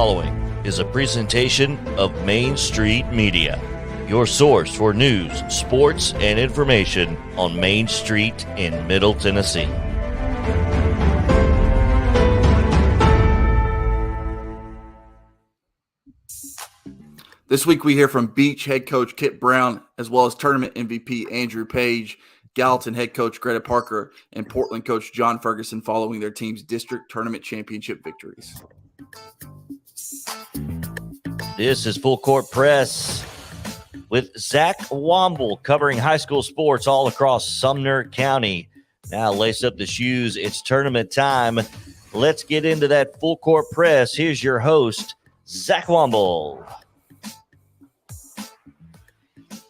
following is a presentation of Main Street Media, your source for news, sports, and information on Main Street in Middle Tennessee. This week we hear from Beach head coach Kit Brown, as well as tournament MVP Andrew Page, Gallatin head coach Greta Parker, and Portland coach John Ferguson following their team's district tournament championship victories. This is Full Court Press with Zach Womble covering high school sports all across Sumner County. Now lace up the shoes. It's tournament time. Let's get into that Full Court Press. Here's your host, Zach Womble.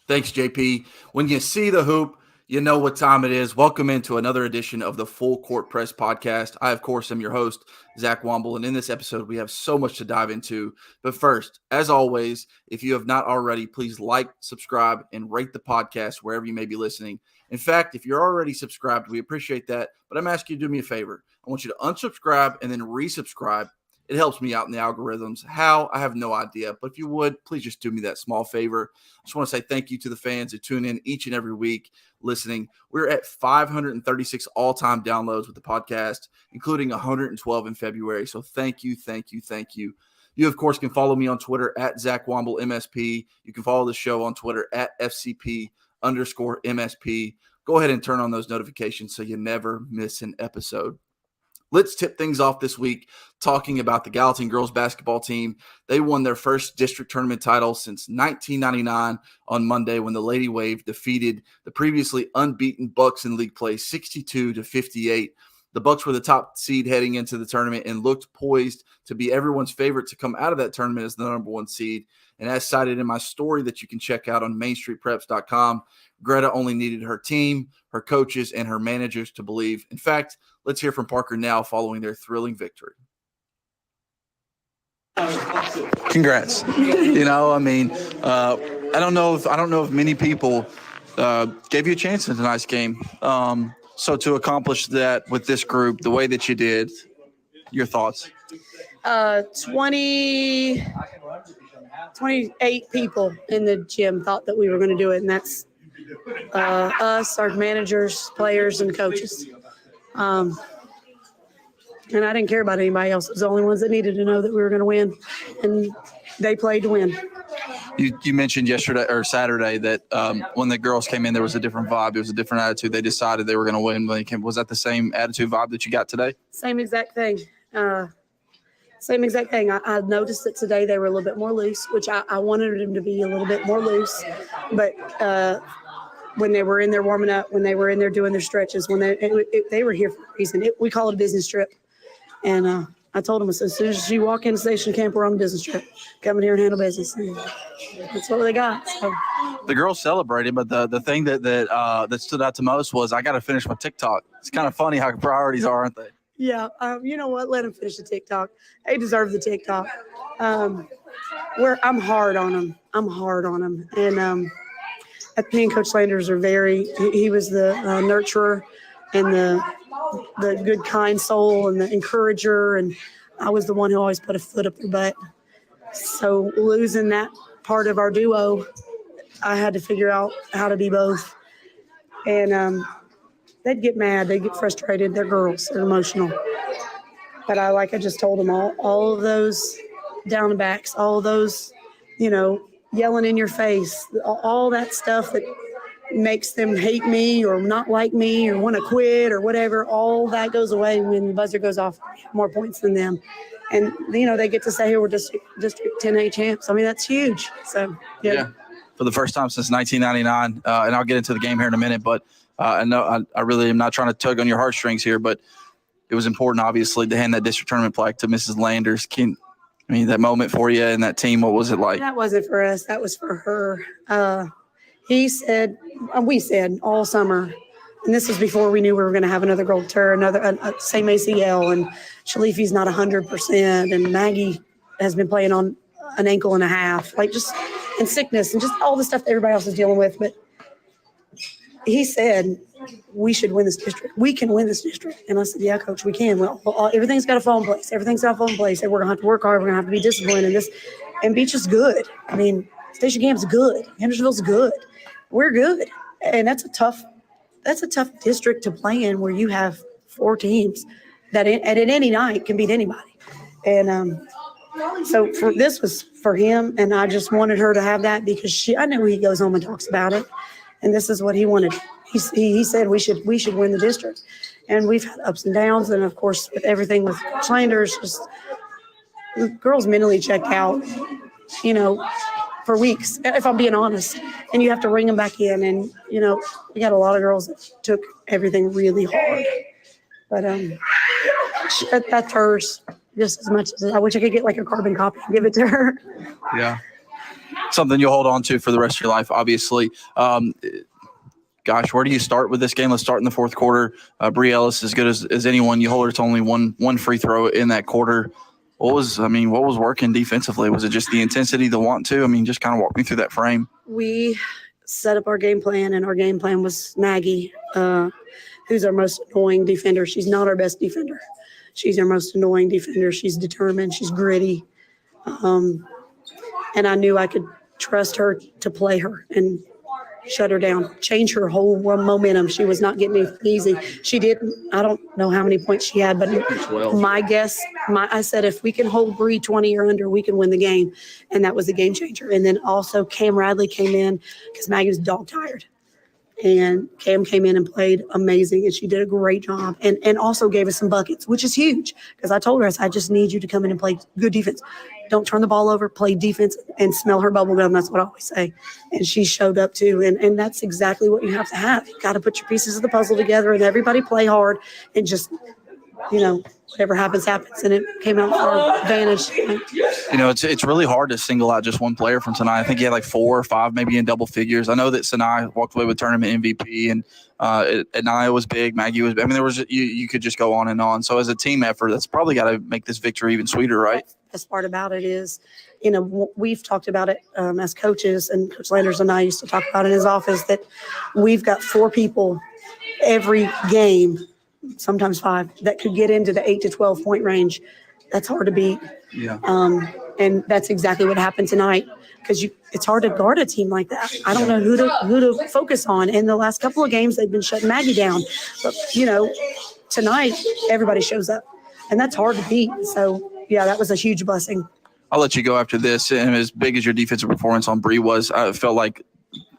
Thanks, JP. When you see the hoop, you know what time it is. Welcome into another edition of the Full Court Press podcast. I, of course, am your host, Zach Womble, and in this episode, we have so much to dive into. But first, as always, if you have not already, please like, subscribe, and rate the podcast wherever you may be listening. In fact, if you're already subscribed, we appreciate that, but I'm asking you to do me a favor. I want you to unsubscribe and then resubscribe. It helps me out in the algorithms. How? I have no idea. But if you would, please just do me that small favor. I just want to say thank you to the fans who tune in each and every week listening. We're at 536 all-time downloads with the podcast, including 112 in February. So thank you, thank you, thank you. You, of course, can follow me on Twitter at Zach Womble MSP. You can follow the show on Twitter at FCP_MSP. Go ahead and turn on those notifications so you never miss an episode. Let's tip things off this week talking about the Gallatin girls basketball team. They won their first district tournament title since 1999 on Monday when the Lady Wave defeated the previously unbeaten Bucks in league play 62-58. The Bucks were the top seed heading into the tournament and looked poised to be everyone's favorite to come out of that tournament as the number one seed. And as cited in my story that you can check out on mainstreetpreps.com, Greta only needed her team, her coaches, and her managers to believe. In fact, let's hear from Parker now following their thrilling victory. Congrats. I don't know if many people gave you a chance in tonight's game. So to accomplish that with this group, the way that you did, your thoughts? 28 people in the gym thought that we were going to do it, and that's us, our managers, players, and coaches. And I didn't care about anybody else. It was the only ones that needed to know that we were going to win, and they played to win. You mentioned yesterday or Saturday that when the girls came in, there was a different vibe. It was a different attitude. They decided they were going to win when they came. Was that the same attitude vibe that you got today? Same exact thing. I noticed that today they were a little bit more loose, which I wanted them to be a little bit more loose. But when they were in there warming up, when they were in there doing their stretches, when they were here for a reason. We call it a business trip. And I told them, as soon as you walk into station camp, we're on a business trip. Come in here and handle business. And that's what they got. So. The girls celebrated, but the thing that stood out to most was I got to finish my TikTok. It's kind of funny how priorities are, aren't they? Yeah. You know what? Let them finish the TikTok. They deserve the TikTok. I'm hard on them. And me and Coach Landers are he was the nurturer and the good, kind soul and the encourager. And I was the one who always put a foot up their butt. So losing that part of our duo, I had to figure out how to be both. And they'd get mad. They'd get frustrated. They're girls. They're emotional. But I just told them all of those down and backs, all of those, yelling in your face, all that stuff that makes them hate me or not like me or want to quit or whatever, all that goes away when the buzzer goes off. More points than them. And, they get to say, hey, we're District 10A champs. I mean, that's huge. So, yeah. For the first time since 1999, and I'll get into the game here in a minute, but I know I really am not trying to tug on your heartstrings here, but it was important, obviously, to hand that district tournament plaque to Mrs. Landers. That moment for you and that team, what was it like? That wasn't for us. That was for her. We said all summer, and this was before we knew we were going to have another girl tear, same ACL, and Shalifi's not 100%, and Maggie has been playing on an ankle and a half, and sickness and just all the stuff that everybody else is dealing with. But he said, we should win this district. We can win this district. And I said, yeah, coach, we can. Well, everything's got to fall in place. Everything's got to fall in place. And we're going to have to work hard. We're going to have to be disciplined. And Beach is good. I mean, Station Camp's good. Hendersonville's good. We're good. And that's a tough district to play in, where you have 4 teams that at any night can beat anybody. And so this was for him, and I just wanted her to have that, because I know he goes home and talks about it, and this is what he wanted. He said we should win the district, and we've had ups and downs, and of course with everything with Slanders, just the girls mentally checked out, for weeks, if I'm being honest, and you have to bring them back in, and we got a lot of girls that took everything really hard, but that's hers. Just as much as I wish I could get like a carbon copy and give it to her. Yeah. Something you'll hold on to for the rest of your life, obviously. Gosh, where do you start with this game? Let's start in the fourth quarter. Bree Ellis, as good as anyone. You hold her to only one free throw in that quarter. What was working defensively? Was it just the intensity, the want to? I mean, just kind of walk me through that frame. We set up our game plan, and our game plan was Maggie, who's our most annoying defender. She's not our best defender. She's our most annoying defender. She's determined. She's gritty. And I knew I could trust her to play her and shut her down, change her whole momentum. She was not getting it easy. She didn't. I don't know how many points she had, but my guess, I said, if we can hold Bree 20 or under, we can win the game. And that was the game changer. And then also Cam Radley came in because Maggie was dog tired. And Cam came in and played amazing, and she did a great job, and also gave us some buckets, which is huge, because I told her, I just need you to come in and play good defense. Don't turn the ball over, play defense, and smell her bubble gum. That's what I always say. And she showed up too, and that's exactly what you have to have. You got to put your pieces of the puzzle together, and everybody play hard, and just, whatever happens, and it came out for our advantage. It's really hard to single out just one player from tonight. I think he had like 4 or 5, maybe in double figures. I know that Sinai walked away with tournament MVP, and Anaya was big. Maggie was. there was you could just go on and on. So as a team effort, that's probably got to make this victory even sweeter, right? The best part about it is, we've talked about it as coaches, and Coach Landers and I used to talk about it in his office, that we've got 4 people every game, sometimes 5, that could get into the 8 to 12 point range. That's hard to beat. Yeah. And that's exactly what happened tonight, because it's hard to guard a team like that. I don't know who to focus on. In the last couple of games, they've been shutting Maggie down. But, tonight, everybody shows up, and that's hard to beat. So, yeah, that was a huge blessing. I'll let you go after this. And as big as your defensive performance on Bree was, I felt like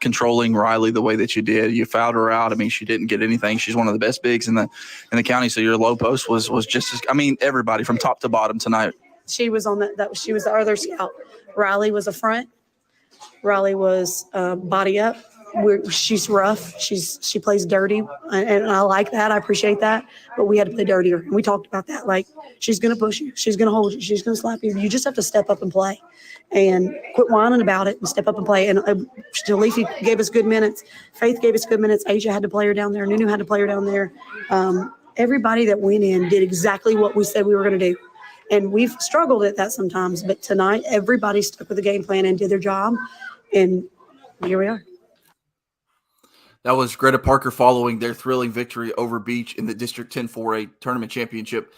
controlling Riley the way that you did. You fouled her out. I mean, she didn't get anything. She's one of the best bigs in the county. So your low post was just as, everybody from top to bottom tonight. She was on she was the other scout. Riley was a front. Riley was body up. She's rough. She plays dirty, and I like that. I appreciate that. But we had to play dirtier, and we talked about that. Like, she's going to push you. She's going to hold you. She's going to slap you. You just have to step up and play, and quit whining about it and step up and play. And Jaleefi gave us good minutes. Faith gave us good minutes. Asia had to play her down there. Nunu had to play her down there. Everybody that went in did exactly what we said we were going to do. And we've struggled at that sometimes, but tonight everybody stuck with the game plan and did their job, and here we are. That was Greta Parker following their thrilling victory over Beach in the District 10 4A tournament championship.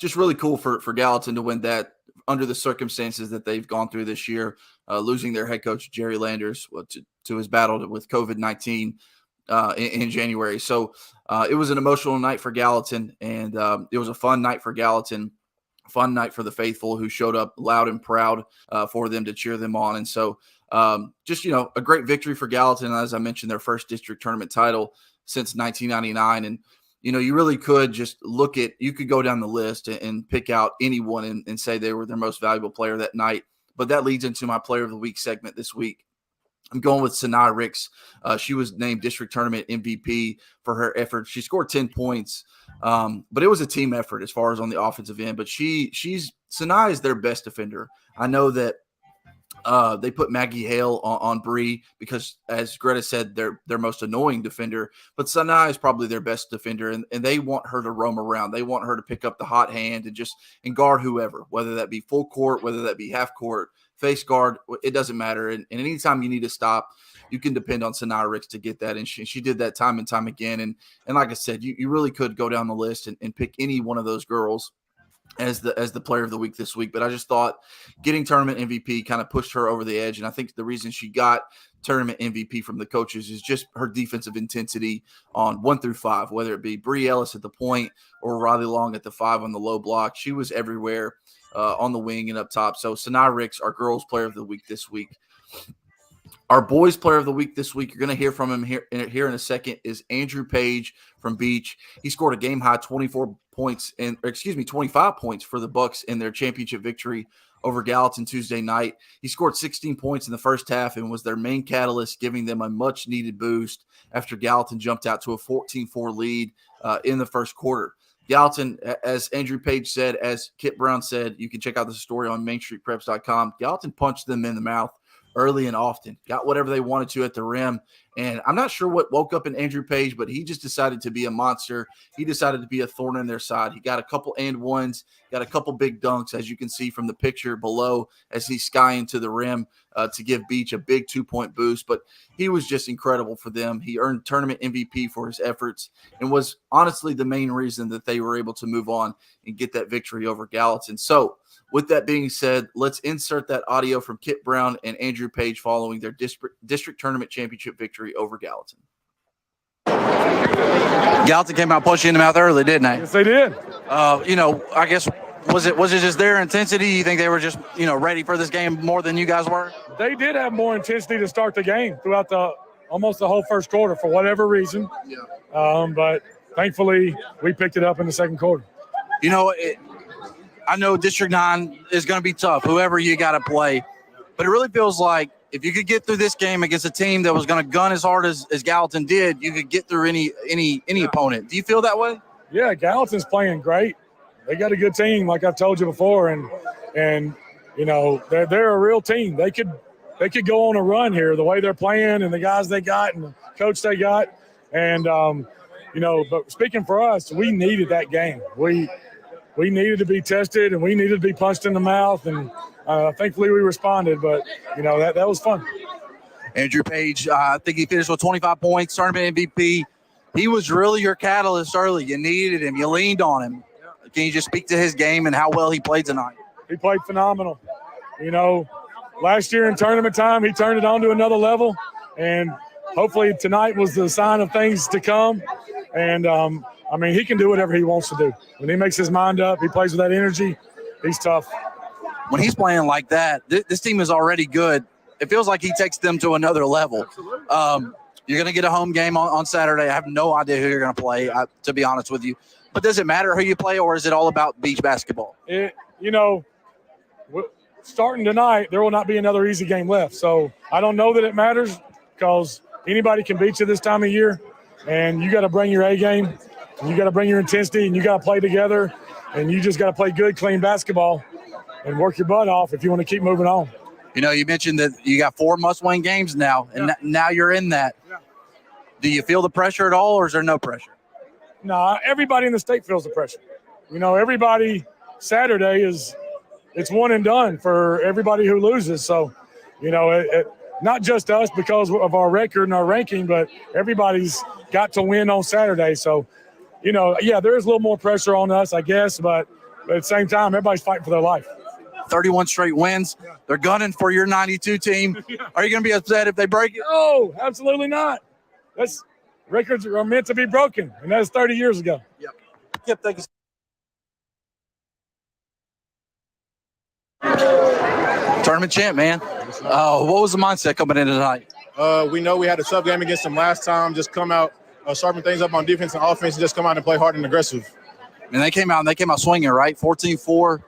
Just really cool for Gallatin to win that under the circumstances that they've gone through this year, losing their head coach, Jerry Landers, to his battle with COVID-19 in January. So it was an emotional night for Gallatin, and it was a fun night for Gallatin. Fun night for the faithful who showed up loud and proud for them to cheer them on. And so just, a great victory for Gallatin. As I mentioned, their first district tournament title since 1999. And, you really could just you could go down the list and pick out anyone and say they were their most valuable player that night. But that leads into my player of the week segment this week. I'm going with Sinai Ricks. She was named district tournament MVP for her effort. She scored 10 points, but it was a team effort as far as on the offensive end. But Sinai is their best defender. I know that they put Maggie Hale on Bree because, as Greta said, they're their most annoying defender. But Sinai is probably their best defender, and they want her to roam around. They want her to pick up the hot hand and guard whoever, whether that be full court, whether that be half court. face guard, it doesn't matter. And anytime you need to stop, you can depend on Sanaa Ricks to get that. And she did that time and time again. And like I said, you really could go down the list and pick any one of those girls as the player of the week this week. But I just thought getting tournament MVP kind of pushed her over the edge. And I think the reason she got tournament MVP from the coaches is just her defensive intensity on 1 through 5, whether it be Bree Ellis at the point or Riley Long at the 5 on the low block. She was everywhere on the wing and up top. So Sanaa Ricks, our girls player of the week this week. Our boys player of the week this week, you're going to hear from him here in a second, is Andrew Page from Beach. He scored a game-high 25 points for the Bucks in their championship victory over Gallatin Tuesday night. He scored 16 points in the first half and was their main catalyst, giving them a much-needed boost after Gallatin jumped out to a 14-4 lead in the first quarter. Gallatin, as Andrew Page said, as Kit Brown said, you can check out the story on MainStreetPreps.com. Gallatin punched them in the mouth early and often, got whatever they wanted to at the rim. And I'm not sure what woke up in Andrew Page, but he just decided to be a monster. He decided to be a thorn in their side. He got a couple and ones, got a couple big dunks, as you can see from the picture below, as he's skying to the rim to give Beach a big 2-point boost. But he was just incredible for them. He earned tournament MVP for his efforts and was honestly the main reason that they were able to move on and get that victory over Gallatin. So with that being said, let's insert that audio from Kit Brown and Andrew Page following their district tournament championship victory over Gallatin. Gallatin came out punching in the mouth early, didn't they? Yes, they did. I guess was it just their intensity? You think they were just ready for this game more than you guys were? They did have more intensity to start the game throughout almost the whole first quarter for whatever reason. Yeah. But thankfully, we picked it up in the second quarter. I know District 9 is going to be tough, whoever you got to play. But it really feels like if you could get through this game against a team that was going to gun as hard as Gallatin did, you could get through any opponent. Do you feel that way? Yeah, Gallatin's playing great. They got a good team, like I've told you before, and they're a real team. They could go on a run here the way they're playing and the guys they got and the coach they got. And but speaking for us, we needed that game. We needed to be tested and we needed to be punched in the mouth, and thankfully we responded. But that was fun. Andrew Page, I think he finished with 25 points, tournament MVP. He was really your catalyst early. You needed him. You leaned on him. Can you just speak to his game and how well he played tonight? He played phenomenal. Last year in tournament time, he turned it on to another level, and hopefully tonight was the sign of things to come. And, he can do whatever he wants to do. When he makes his mind up, he plays with that energy. He's tough. When he's playing like that, this team is already good. It feels like he takes them to another level. You're going to get a home game on Saturday. I have no idea who you're going to play, to be honest with you. But does it matter who you play, or is it all about beach basketball? Starting tonight, there will not be another easy game left. So I don't know that it matters because anybody can beat you this time of year, and you got to bring your A game, and you got to bring your intensity, and you got to play together, and you just got to play good, clean basketball and work your butt off if you want to keep moving on. You mentioned that you got 4 must-win games now, and now you're in that. Yeah. Do you feel the pressure at all, or is there no pressure? No, everybody in the state feels the pressure. Everybody Saturday it's one and done for everybody who loses. So, not just us because of our record and our ranking, but everybody's got to win on Saturday. So, there is a little more pressure on us, I guess, but at the same time, everybody's fighting for their life. 31 straight wins. Yeah. They're gunning for your 92 team. Yeah. Are you going to be upset if they break it? No, absolutely not. Records are meant to be broken, and that's 30 years ago. Yep, thank you. Tournament champ, man. What was the mindset coming in tonight? We know we had a tough game against them last time. Just come out, sharpen things up on defense and offense, and just come out and play hard and aggressive. And they came out swinging, right? 14-4.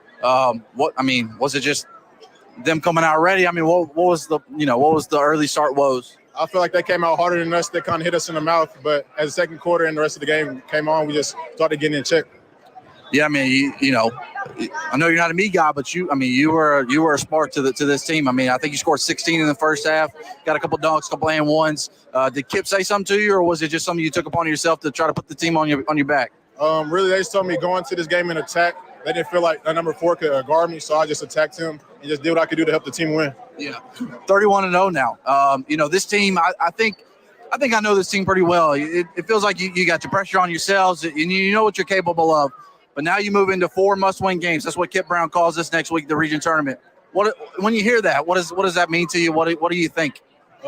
Was it just them coming out ready? What was the early start woes? I feel like they came out harder than us. They kind of hit us in the mouth, but as the second quarter and the rest of the game came on, we just started getting in check. Yeah, I know you're not a me guy, but you were a spark to this team. I think you scored 16 in the first half, got a couple dunks, couple and ones. Did Kip say something to you, or was it just something you took upon yourself to try to put the team on your back? Really, they just told me go into this game and attack. they didn't feel like number 4 could guard me, so I just attacked him and just did what I could do to help the team win. Yeah, 31-0 now. This team, I think I know this team pretty well. It feels like you got the pressure on yourselves, and you know what you're capable of. But now you move into 4 must-win games. That's what Kip Brown calls this next week, the region tournament. When you hear that, what does that mean to you? What do you think?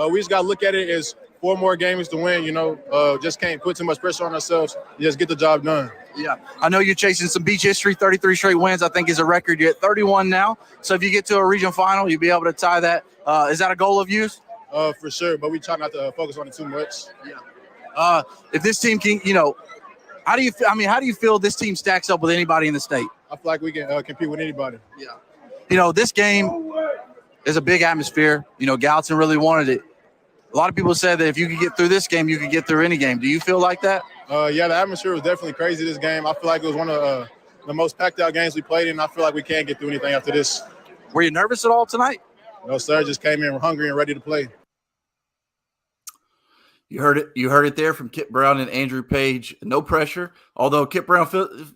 We just got to look at it as 4 more games to win. Just can't put too much pressure on ourselves. Just get the job done. Yeah, I know you're chasing some beach history. 33 straight wins, I think, is a record. You're at 31 now. So if you get to a region final, you'll be able to tie that. Is that a goal of yours? For sure, but we try not to focus on it too much. Yeah. If this team can, how do you feel this team stacks up with anybody in the state? I feel like we can compete with anybody. Yeah. This game is a big atmosphere. Gallatin really wanted it. A lot of people said that if you could get through this game, you could get through any game. Do you feel like that? Yeah, the atmosphere was definitely crazy this game. I feel like it was one of the most packed out games we played in. I feel like we can't get through anything after this. Were you nervous at all tonight? No, sir. Just came in hungry and ready to play. You heard it there from Kip Brown and Andrew Page. No pressure. Although Kip Brown,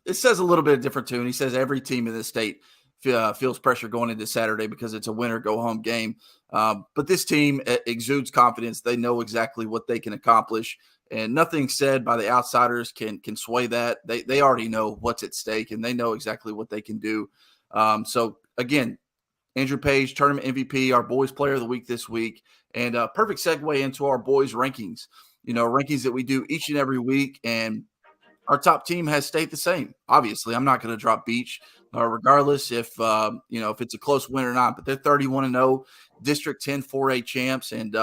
it says a little bit different tune. He says every team in the state feels pressure going into Saturday because it's a win or go home game. But this team exudes confidence. They know exactly what they can accomplish, and nothing said by the outsiders can sway that. They already know what's at stake, and they know exactly what they can do. So again, Andrew Page, tournament MVP, our boys player of the week this week, and a perfect segue into our boys rankings. Rankings that we do each and every week, and our top team has stayed the same. Obviously, I'm not going to drop Beach, regardless if it's a close win or not. But they're 31-0, District 10 4A champs, and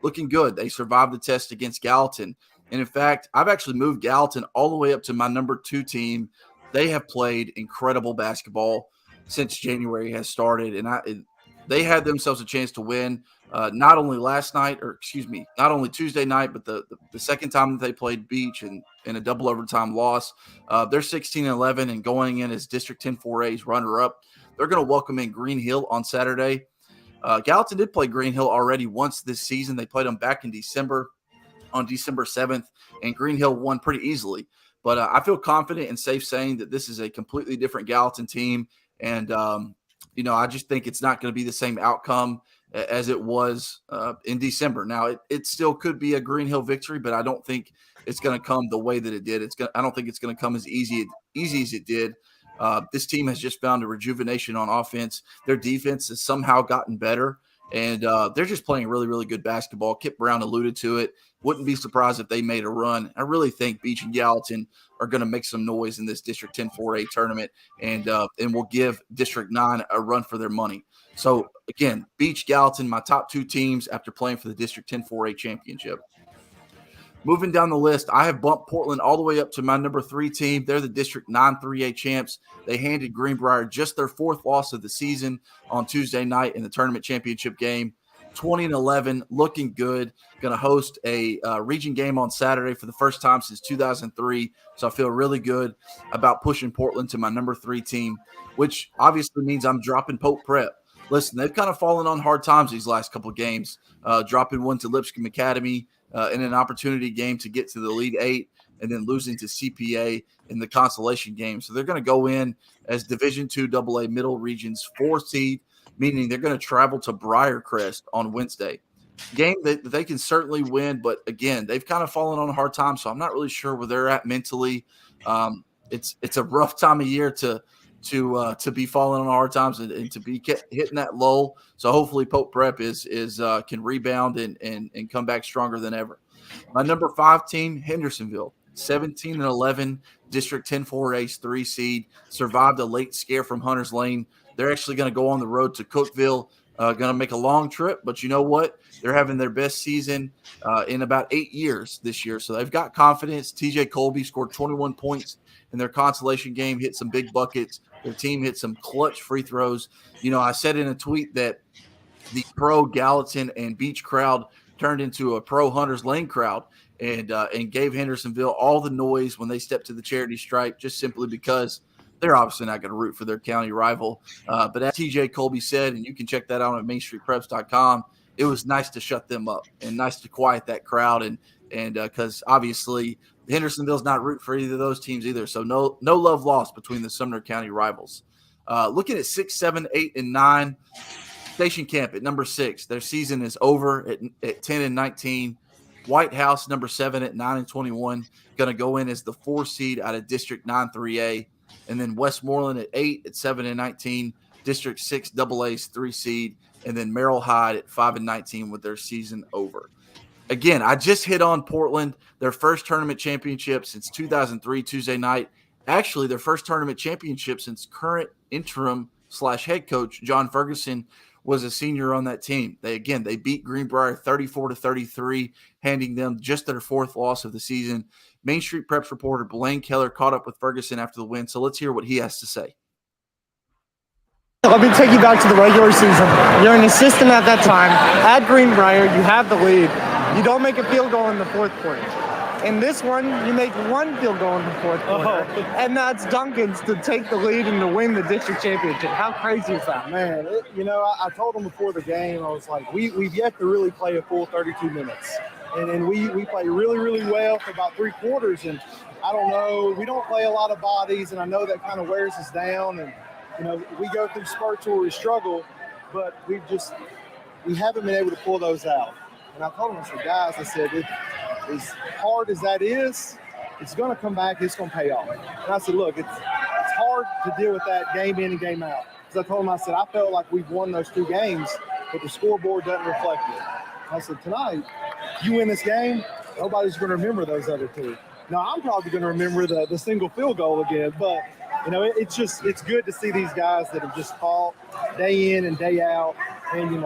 looking good. They survived the test against Gallatin, and in fact, I've actually moved Gallatin all the way up to my number 2 team. They have played incredible basketball since January has started, and they had themselves a chance to win. Not only Tuesday night, but the second time that they played Beach in a double overtime loss. They're 16-11 and going in as District 10 4A's runner-up. They're going to welcome in Green Hill on Saturday. Gallatin did play Green Hill already once this season. They played them back in December, on December 7th, and Green Hill won pretty easily. But I feel confident and safe saying that this is a completely different Gallatin team, and I just think it's not going to be the same outcome as it was in December. Now, it still could be a Green Hill victory, but I don't think it's going to come the way that it did. I don't think it's going to come as easy as it did. This team has just found a rejuvenation on offense. Their defense has somehow gotten better, and they're just playing really, really good basketball. Kip Brown alluded to it. Wouldn't be surprised if they made a run. I really think Beach and Gallatin are going to make some noise in this District 10 4A tournament, and will give District 9 a run for their money. So, again, Beach, Gallatin, my top 2 teams after playing for the District 10 4A championship. Moving down the list, I have bumped Portland all the way up to my number 3 team. They're the District 9 3A champs. They handed Greenbrier just their 4th loss of the season on Tuesday night in the tournament championship game. 20-11, looking good. Going to host a region game on Saturday for the first time since 2003. So I feel really good about pushing Portland to my number 3 team, which obviously means I'm dropping Pope Prep. Listen, they've kind of fallen on hard times these last couple of games, dropping one to Lipscomb Academy in an opportunity game to get to the Elite 8, and then losing to CPA in the consolation game. So they're going to go in as Division II AA Middle Region's 4 seed, meaning they're going to travel to Briarcrest on Wednesday. Game that they can certainly win, but again, they've kind of fallen on a hard time, so I'm not really sure where they're at mentally. It's a rough time of year to be falling on hard times and to be hitting that lull. So hopefully Pope Prep can rebound and come back stronger than ever. My number 5 team, Hendersonville, 17-11, District 10 4A's 3 seed, survived a late scare from Hunters Lane. They're actually going to go on the road to Cookeville, going to make a long trip, but you know what? They're having their best season in about 8 years this year. So they've got confidence. TJ Colby scored 21 points in their consolation game, hit some big buckets. Their team hit some clutch free throws. I said in a tweet that the pro Gallatin and Beach crowd turned into a pro Hunters Lane crowd and gave Hendersonville all the noise when they stepped to the charity stripe, just simply because they're obviously not going to root for their county rival. But as TJ Colby said, and you can check that out at mainstreetpreps.com, it was nice to shut them up and nice to quiet that crowd and And because obviously Hendersonville's not rooting for either of those teams either. So no love lost between the Sumner County rivals. Looking at 6, 7, 8, and 9, Station Camp at number 6. Their season is over at 10 and 19. White House, number 7 at 9 and 21, going to go in as the 4 seed out of District 9 3A. And then Westmoreland at 8 at 7 and 19, District 6 AA's 3 seed. And then Merrill Hyde at 5 and 19 with their season over. Again, I just hit on Portland, their first tournament championship since 2003 Tuesday night. Actually, their first tournament championship since current interim / head coach John Ferguson was a senior on that team. They beat Greenbrier 34-33, handing them just their 4th loss of the season. Main Street Preps reporter Blaine Keller caught up with Ferguson after the win, so let's hear what he has to say. Let me take you back to the regular season. You're an assistant at that time. At Greenbrier, you have the lead. You don't make a field goal in the 4th quarter. In this one, you make 1 field goal in the 4th quarter, and that's Duncan's to take the lead and to win the district championship. How crazy is that? Man, I told them before the game, I was like, we've yet to really play a full 32 minutes. And we play really, really well for about 3 quarters. And I don't know, we don't play a lot of bodies, and I know that kind of wears us down. And, we go through spurts where we struggle, but we haven't been able to pull those out. And I told them, I said, guys, as hard as that is, it's going to come back. It's going to pay off. And I said, look, it's hard to deal with that game in and game out. Because I told him, I said, I felt like we've won those 2 games, but the scoreboard doesn't reflect it. I said, tonight, you win this game, nobody's going to remember those other 2. Now, I'm probably going to remember the single field goal again, but, it's good to see these guys that have just fought day in and day out, and,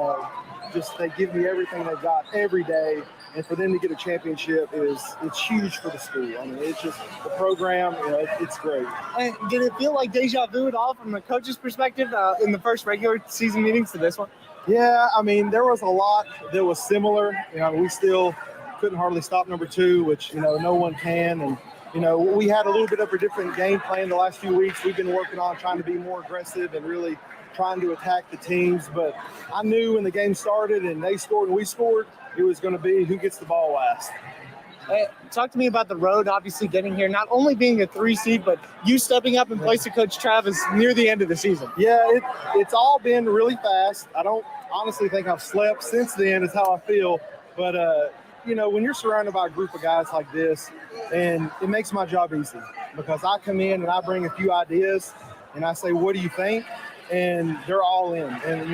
they give me everything they've got every day. And for them to get a championship it's huge for the school. I mean, it's just the program, it's great. And did it feel like deja vu at all from the coach's perspective in the first regular season meetings to this one? Yeah, I mean, there was a lot that was similar. We still couldn't hardly stop number 2, which, no one can. And, we had a little bit of a different game plan the last few weeks. We've been working on trying to be more aggressive and really trying to attack the teams. But I knew when the game started and they scored and we scored, it was going to be who gets the ball last. Hey, talk to me about the road, obviously getting here, not only being a 3 seed, but you stepping up in place of Coach Travis near the end of the season. Yeah, it's all been really fast. I don't honestly think I've slept since then is how I feel. But, when you're surrounded by a group of guys like this, and it makes my job easy because I come in and I bring a few ideas and I say, what do you think? And they're all in. And,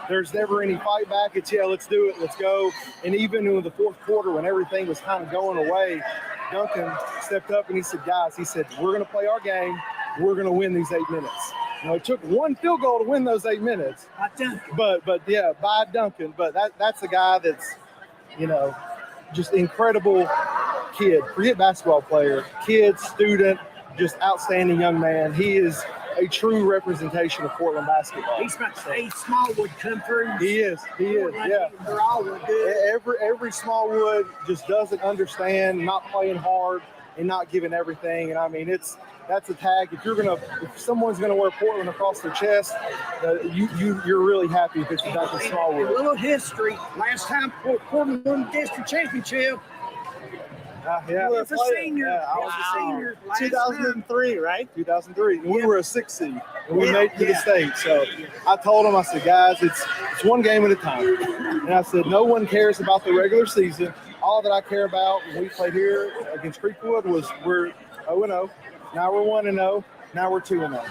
there's never any fight back. It's, let's do it. Let's go. And even in the 4th quarter when everything was kind of going away, Duncan stepped up and he said, guys, we're going to play our game. We're going to win these 8 minutes. It took 1 field goal to win those 8 minutes. But yeah, by Duncan. But that's a guy that's, just incredible kid. Forget basketball player. Kid, student, just outstanding young man. He is a true representation of Portland basketball. He's about to say Smallwood come through. He is. Yeah. They're all good. Every Smallwood just doesn't understand, not playing hard and not giving everything. And I mean, that's a tag. If someone's gonna wear Portland across their chest, you're really happy if it's back to Smallwood. A little history. Last time Portland won the district championship. Yeah. You was a senior. Yeah, I was a senior. 2003, right? 2003. And we were a 6 seed, and we made it to the state. So I told them, I said, guys, it's 1 game at a time. And I said, no one cares about the regular season. All that I care about when we played here against Creekwood was we're 0-0. Now we're 1-0. Now we're 2-0.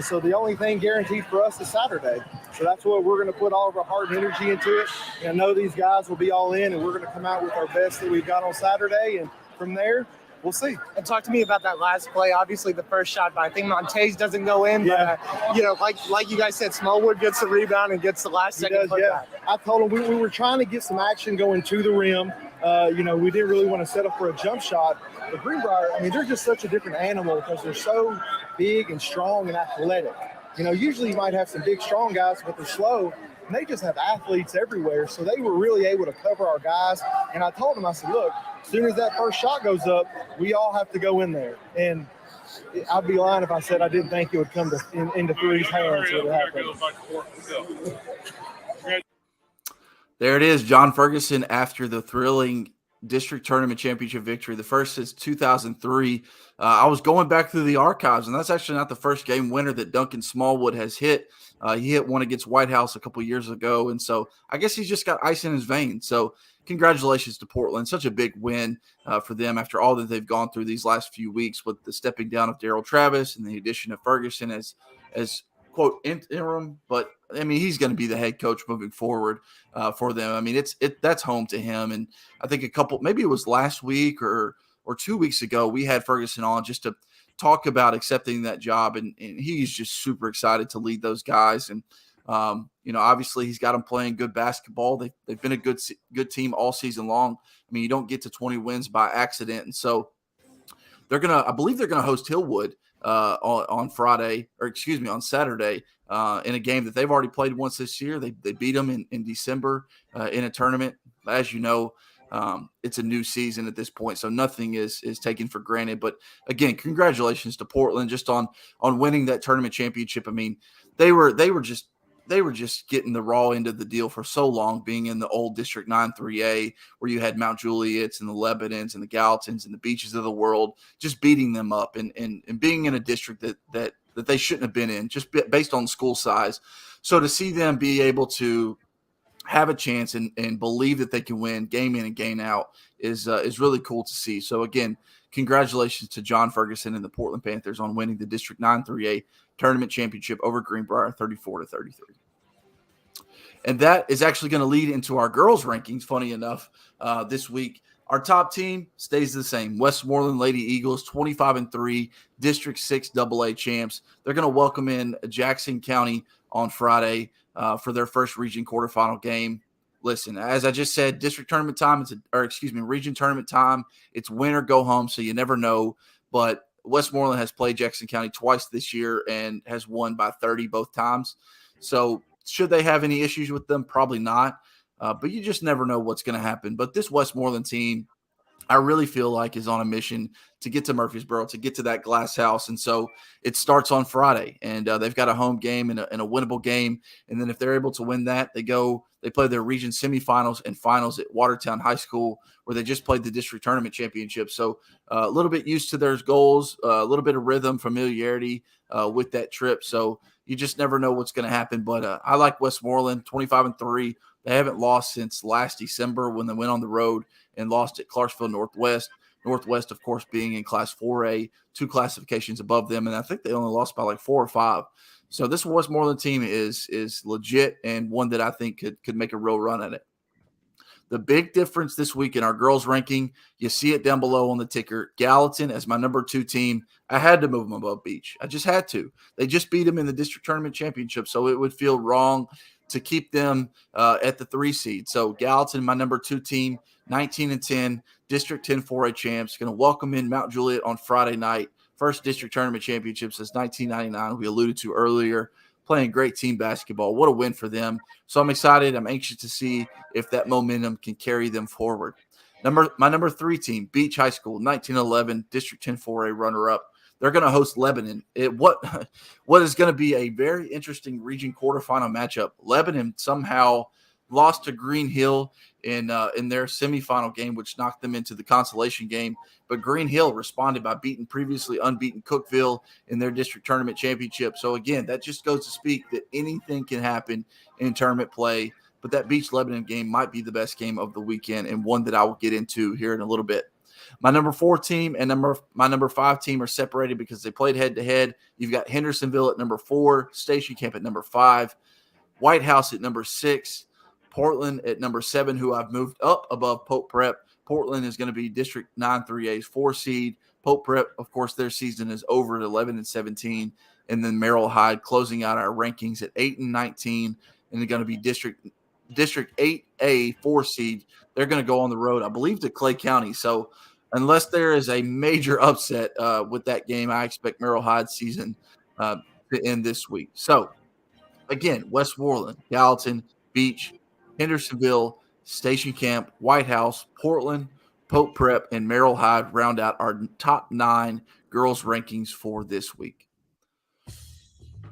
So the only thing guaranteed for us is Saturday. So that's what we're going to put all of our heart and energy into it. And I know these guys will be all in, and we're going to come out with our best that we've got on Saturday. And from there, we'll see. And talk to me about that last play. Obviously, the first shot, but I think Montez doesn't go in. Yeah. But, like you guys said, Smallwood gets the rebound and gets the last second putback. I told him we were trying to get some action going to the rim. We didn't really want to set up for a jump shot. But Greenbrier, I mean, they're just such a different animal because they're so big and strong and athletic. Usually you might have some big, strong guys, but they're slow. And they just have athletes everywhere. So they were really able to cover our guys. And I told them, I said, look, as soon as that first shot goes up, we all have to go in there. And I'd be lying if I said I didn't think it would come into Three's hands. There it is, John Ferguson after the thrilling district tournament championship victory, the first since 2003. I was going back through the archives, and that's actually not the first game winner that Duncan Smallwood has hit. He hit one against White House a couple years ago, and so I guess he's just got ice in his veins. So congratulations to Portland. Such a big win for them after all that they've gone through these last few weeks with the stepping down of Daryl Travis and the addition of Ferguson as quote interim, but I mean he's going to be the head coach moving forward for them. I mean that's home to him, and I think maybe it was last week or 2 weeks ago we had Ferguson on just to talk about accepting that job, and he's just super excited to lead those guys. And obviously he's got them playing good basketball. They've been a good team all season long. I mean, you don't get to 20 wins by accident, and so I believe they're gonna host Hillwood on Saturday in a game that they've already played once this year. They beat them in December in a tournament. As you know, it's a new season at this point, so nothing is taken for granted. But again, congratulations to Portland just on winning that tournament championship. I mean, they were just getting the raw end of the deal for so long, being in the old District 9 3A, where you had Mount Juliet's and the Lebanons and the Gallatins and the Beaches of the world, just beating them up and being in a district that they shouldn't have been in, just based on school size. So to see them be able to have a chance and believe that they can win game in and game out is really cool to see. So again, congratulations to John Ferguson and the Portland Panthers on winning the District 9 3A tournament championship over Greenbrier 34-33. And that is actually going to lead into our girls rankings. Funny enough, this week, our top team stays the same. Westmoreland Lady Eagles, 25-3, District 6 AA champs. They're going to welcome in Jackson County on Friday for their first region quarterfinal game. Listen, as I just said, district tournament time, region tournament time. It's win or go home, so you never know. But Westmoreland has played Jackson County twice this year and has won by 30 both times. So should they have any issues with them? Probably not. But you just never know what's going to happen. But this Westmoreland team, I really feel like, is on a mission to get to Murfreesboro, to get to that glass house. And so it starts on Friday, and they've got a home game and a winnable game. And then if they're able to win that, they play their region semifinals and finals at Watertown High School, where they just played the district tournament championship. So a little bit used to their goals, a little bit of rhythm, familiarity with that trip. So you just never know what's going to happen. But I like Westmoreland, 25-3. They haven't lost since last December when they went on the road and lost at Clarksville Northwest. Northwest, of course, being in Class 4A, 2 classifications above them. And I think they only lost by like 4 or 5. So this Westmoreland team is legit, and one that I think could make a real run at it. The big difference this week in our girls ranking, you see it down below on the ticker. Gallatin as my number 2 team. I had to move them above Beach. I just had to. They just beat them in the district tournament championship, so it would feel wrong to keep them at the 3 seed. So Gallatin, my number 2 team, 19-10, District 10 4A champs. Going to welcome in Mount Juliet on Friday night. First district tournament championship since 1999, we alluded to earlier. Playing great team basketball. What a win for them. So I'm excited. I'm anxious to see if that momentum can carry them forward. My number 3 team, Beach High School, 1911, District 10 4A runner-up. They're going to host Lebanon. What is going to be a very interesting region quarterfinal matchup. Lebanon somehow lost to Green Hill in their semifinal game, which knocked them into the consolation game. But Green Hill responded by beating previously unbeaten Cookeville in their district tournament championship. So again, that just goes to speak that anything can happen in tournament play. But that Beach Lebanon game might be the best game of the weekend, and one that I will get into here in a little bit. My number 4 team and my number 5 team are separated because they played head-to-head. You've got Hendersonville at number 4, Station Camp at number 5, White House at number 6, Portland at number 7, who I've moved up above Pope Prep. Portland is going to be District 9 3A's 4 seed. Pope Prep, of course, their season is over at 11-17. And then Merrill Hyde closing out our rankings at 8-19. And they're going to be District 8A 4 seed. They're going to go on the road, I believe, to Clay County. So unless there is a major upset with that game, I expect Merrill Hyde's season to end this week. So, again, Westmoreland, Gallatin, Beach, Hendersonville, Station Camp, White House, Portland, Pope Prep, and Merrill Hyde round out our top 9 girls rankings for this week.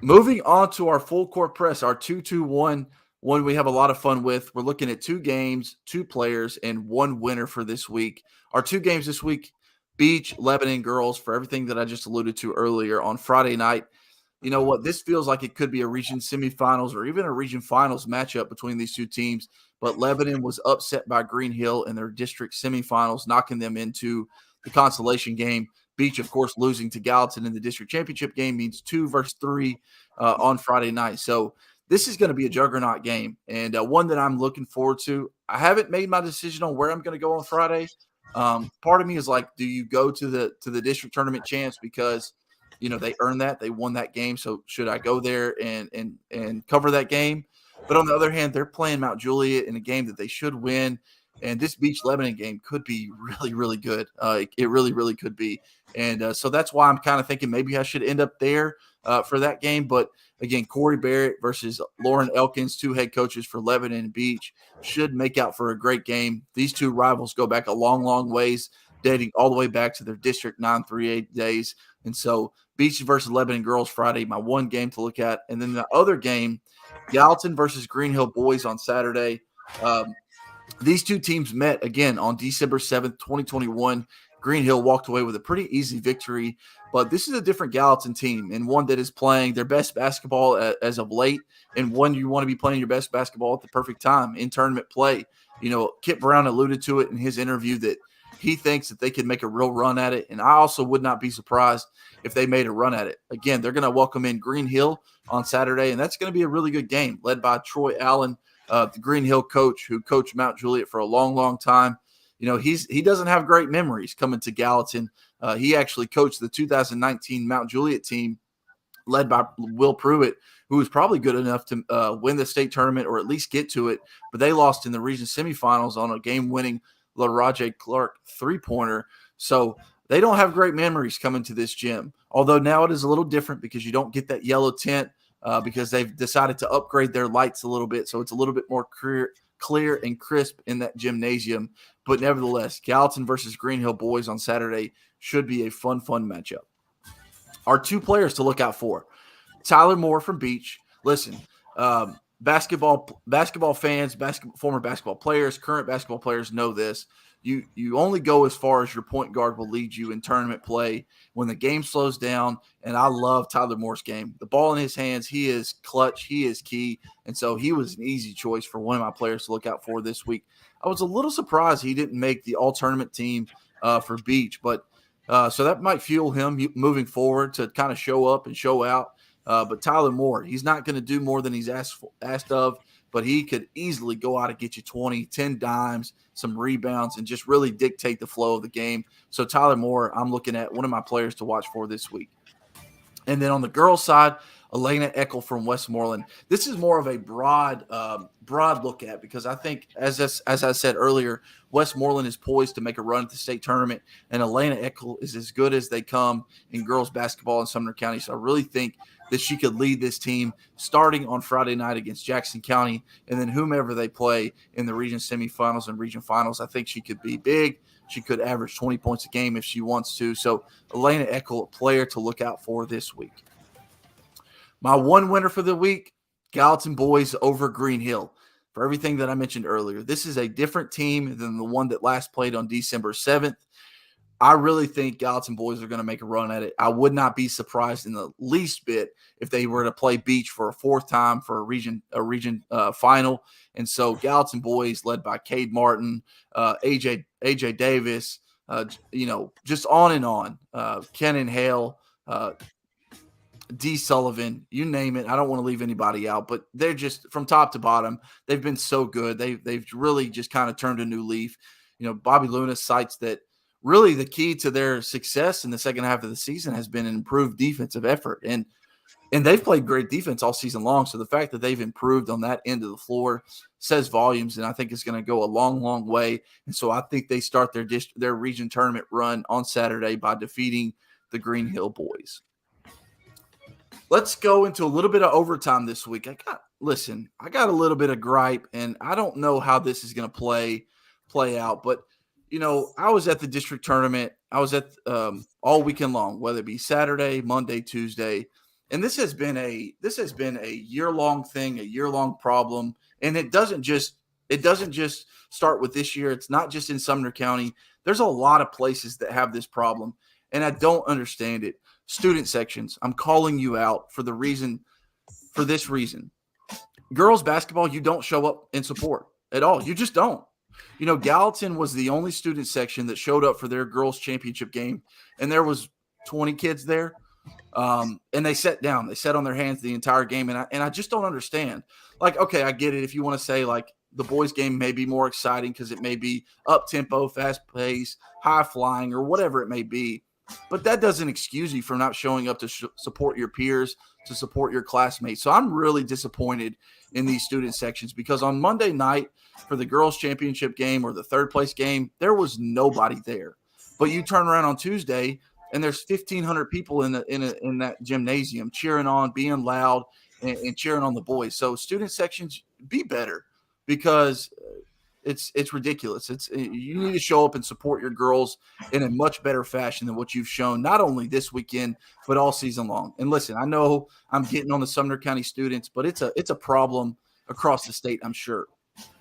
Moving on to our full court press, our 2-2-1 one we have a lot of fun with. We're looking at 2 games, 2 players, and 1 winner for this week. Our 2 games this week, Beach, Lebanon girls, for everything that I just alluded to earlier on Friday night. You know what? This feels like it could be a region semifinals or even a region finals matchup between these 2 teams. But Lebanon was upset by Green Hill in their district semifinals, knocking them into the consolation game. Beach, of course, losing to Gallatin in the district championship game means 2 versus 3 on Friday night. So this is going to be a juggernaut game, and one that I'm looking forward to. I haven't made my decision on where I'm going to go on Friday. Part of me is like, do you go to the district tournament champs because they earned that, they won that game? So should I go there and cover that game? But on the other hand, they're playing Mount Juliet in a game that they should win. And this Beach Lebanon game could be really, really good. It really, really could be. And so that's why I'm kind of thinking maybe I should end up there for that game. But again, Corey Barrett versus Lauren Elkins, 2 head coaches for Lebanon and Beach, should make out for a great game. These 2 rivals go back a long, long ways, dating all the way back to their District 938 days. And so Beach versus Lebanon girls Friday, my one game to look at. And then the other game, Gallatin versus Green Hill boys on Saturday. These 2 teams met again on December 7th, 2021. Green Hill walked away with a pretty easy victory, but this is a different Gallatin team and one that is playing their best basketball as of late, and one you want to be playing your best basketball at the perfect time in tournament play. Kip Brown alluded to it in his interview that he thinks that they could make a real run at it, and I also would not be surprised if they made a run at it. Again, they're going to welcome in Green Hill on Saturday, and that's going to be a really good game led by Troy Allen, the Green Hill coach who coached Mount Juliet for a long, long time. He doesn't have great memories coming to Gallatin. He actually coached the 2019 Mount Juliet team led by Will Pruitt, who was probably good enough to win the state tournament or at least get to it, but they lost in the region semifinals on a game-winning LaRajay Clark 3-pointer. So they don't have great memories coming to this gym, although now it is a little different because you don't get that yellow tint because they've decided to upgrade their lights a little bit, so it's a little bit more clear and crisp in that gymnasium. But nevertheless, Gallatin versus Green Hill boys on Saturday should be a fun matchup. Our 2 players to look out for: Tyler Moore from Beach. Listen, basketball fans, former basketball players, current basketball players know this. You only go as far as your point guard will lead you in tournament play when the game slows down. And I love Tyler Moore's game. The ball in his hands, he is clutch, he is key. And so he was an easy choice for one of my players to look out for this week. I was a little surprised he didn't make the all-tournament team for Beach, but so that might fuel him moving forward to kind of show up and show out. But Tyler Moore, he's not going to do more than he's asked of, but he could easily go out and get you 20, 10 dimes, some rebounds, and just really dictate the flow of the game. So Tyler Moore, I'm looking at one of my players to watch for this week. And then on the girls' side, Elena Eckel from Westmoreland. This is more of a broad look at, because I think, as I said earlier, Westmoreland is poised to make a run at the state tournament, and Elena Eckel is as good as they come in girls basketball in Sumner County. So I really think that she could lead this team starting on Friday night against Jackson County, and then whomever they play in the region semifinals and region finals. I think she could be big. She could average 20 points a game if she wants to. So Elena Eckel, a player to look out for this week. My one winner for the week, Gallatin boys over Green Hill. For everything that I mentioned earlier, this is a different team than the one that last played on December 7th. I really think Gallatin boys are going to make a run at it. I would not be surprised in the least bit if they were to play Beach for a 4th time for a region final. And so Gallatin boys, led by Cade Martin, AJ Davis, just on and on. Kenan Hale, D. Sullivan, you name it. I don't want to leave anybody out, but they're just, from top to bottom, they've been so good. They've really just kind of turned a new leaf. Bobby Luna cites that really the key to their success in the second half of the season has been an improved defensive effort. And they've played great defense all season long. So the fact that they've improved on that end of the floor says volumes, and I think it's going to go a long, long way. And so I think they start their region tournament run on Saturday by defeating the Green Hill boys. Let's go into a little bit of overtime this week. I got a little bit of gripe, and I don't know how this is going to play out, but I was at the district tournament. I was at all weekend long, whether it be Saturday, Monday, Tuesday, And this has been a year-long thing, a year-long problem. And it doesn't just start with this year. It's not just in Sumner County. There's a lot of places that have this problem, and I don't understand it. Student sections, I'm calling you out for this reason. Girls basketball, you don't show up in support at all. You just don't. You know, Gallatin was the only student section that showed up for their girls championship game, and there was 20 kids there. And they sat down. They sat on their hands the entire game, and I just don't understand. Like, okay, I get it. If you want to say like the boys' game may be more exciting because it may be up tempo, fast pace, high flying, or whatever it may be, but that doesn't excuse you from not showing up to support your peers, to support your classmates. So I'm really disappointed in these student sections because on Monday night for the girls' championship game or the third place game, there was nobody there. But you turn around on Tuesday and there's 1,500 people in that gymnasium cheering on, being loud, and cheering on the boys. So student sections, be better because it's ridiculous. You need to show up and support your girls in a much better fashion than what you've shown, not only this weekend but all season long. And listen, I know I'm getting on the Sumner County students, but it's a problem across the state, I'm sure.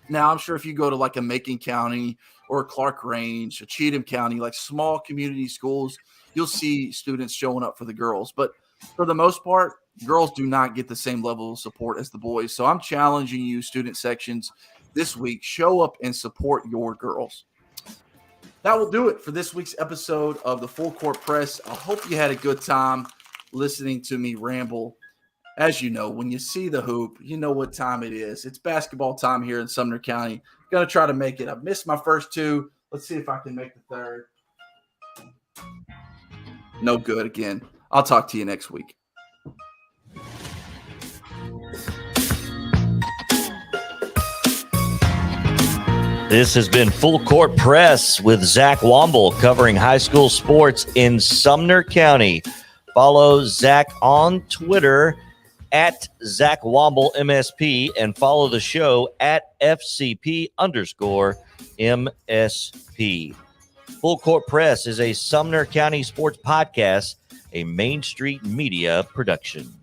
Now, I'm sure if you go to like a Macon County or Clark Range or Cheatham County, like small community schools, you'll see students showing up for the girls. But for the most part, girls do not get the same level of support as the boys. So I'm challenging you, student sections, this week. Show up and support your girls. That will do it for this week's episode of the Full Court Press. I hope you had a good time listening to me ramble. As you know, when you see the hoop, you know what time it is. It's basketball time here in Sumner County. Going to try to make it. I've missed my first two. Let's see if I can make the third. No good again. I'll talk to you next week. This has been Full Court Press with Zach Womble covering high school sports in Sumner County. Follow Zach on Twitter at Zach Womble MSP and follow the show at FCP_MSP. Full Court Press is a Sumner County sports podcast, a Main Street Media production.